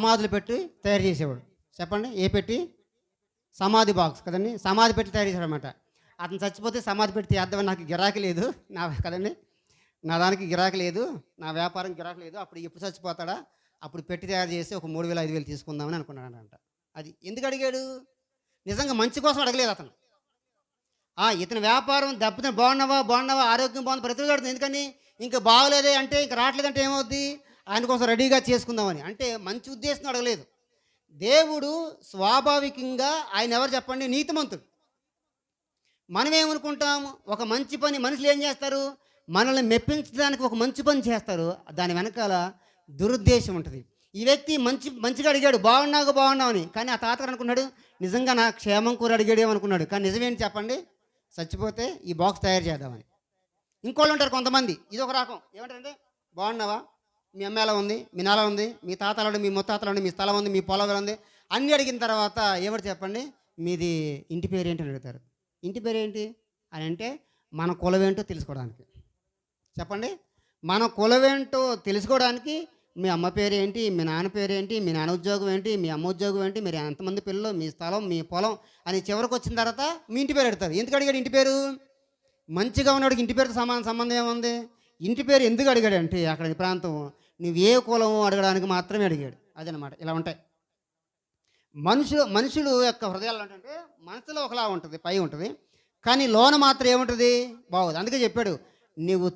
సమాధులు పెట్టి తయారు చేసేవాడు. చెప్పండి ఏ పెట్టి? సమాధి బాక్స్ కదండి, సమాధి పెట్టి తయారు చేశాడు అనమాట. అతను చచ్చిపోతే సమాధి పెట్టి తీద్దామని నాకు గిరాకీ లేదు నా కదండి, నా దానికి గిరాకీ లేదు, నా వ్యాపారం గిరాకీ లేదు, అప్పుడు ఎప్పుడు చచ్చిపోతాడా అప్పుడు పెట్టి తయారు చేసి ఒక 3,000 5,000 తీసుకుందామని అనుకున్నాడంట. అది ఎందుకు అడిగాడు? నిజంగా మంచి కోసం అడగలేదు అతను. ఇతని వ్యాపారం దెబ్బతిని బాగున్నావా బాగున్నావా ఆరోగ్యం బాగుంది ప్రతి అడుగుతుంది. ఎందుకని? ఇంకా బాగలేదే అంటే ఇంకా రావట్లేదంటే ఏమవుద్ది? ఆయన కోసం రెడీగా చేసుకుందామని. అంటే మంచి ఉద్దేశం అడగలేదు. దేవుడు స్వాభావికంగా ఆయన ఎవరు చెప్పండి? నీతిమంతుడు. మనం ఏమనుకుంటాము? ఒక మంచి పని మనుషులు ఏం చేస్తారు? మనల్ని మెప్పించడానికి ఒక మంచి పని చేస్తారు. దాని వెనకాల దురుద్దేశం ఉంటుంది. ఈ వ్యక్తి మంచిగా అడిగాడు, బాగున్నావు అని. కానీ ఆ తాతగారు అనుకున్నాడు, నిజంగా నా క్షేమం కూర అడిగాడేమనుకున్నాడు. కానీ నిజమేంటి చెప్పండి? చచ్చిపోతే ఈ బాక్స్ తయారు చేద్దామని. ఇంకోళ్ళు ఉంటారు కొంతమంది, ఇది ఒక రకం. ఏమంటారంటే, బాగున్నావా, మీ అమ్మ ఎలా ఉంది, మీ నాన్న ఉంది, మీ తాతలు ఉండి, మీ ముత్తాతలు ఉండి, మీ స్థలం ఉంది, మీ పొలం ఉంది అన్నీ అడిగిన తర్వాత ఏమిటి చెప్పండి? మీది ఇంటి పేరు ఏంటి అని అడుగుతారు. ఇంటి పేరు ఏంటి అని అంటే, మన కులవేంటో తెలుసుకోవడానికి. చెప్పండి, మన కులవేంటో తెలుసుకోవడానికి మీ అమ్మ పేరు ఏంటి, మీ నాన్న పేరు ఏంటి, మీ నాన్న ఉద్యోగం ఏంటి, మీ అమ్మ ఉద్యోగం ఏంటి, మీరు ఎంతమంది పిల్లలు, మీ స్థలం, మీ పొలం అని చివరికి వచ్చిన తర్వాత మీ ఇంటి పేరు అడుగుతారు. ఎందుకు అడిగాడు ఇంటి పేరు? మంచిగా ఉన్నవాడికి ఇంటి పేరుతో సంబంధం ఏముంది? ఇంటి పేరు ఎందుకు అడిగాడు అంటే, అక్కడ ఈ ప్రాంతం నువ్వు ఏ కులము అడగడానికి మాత్రమే అడిగాడు. అదనమాట. ఇలా ఉంటాయి మనుషులు యొక్క హృదయాలు. అంటే మనసులో ఒకలా ఉంటుంది, పై ఉంటుంది, కానీ లోన మాత్రం ఏముంటుంది? బాగోదు. అందుకే చెప్పాడు, నువ్వు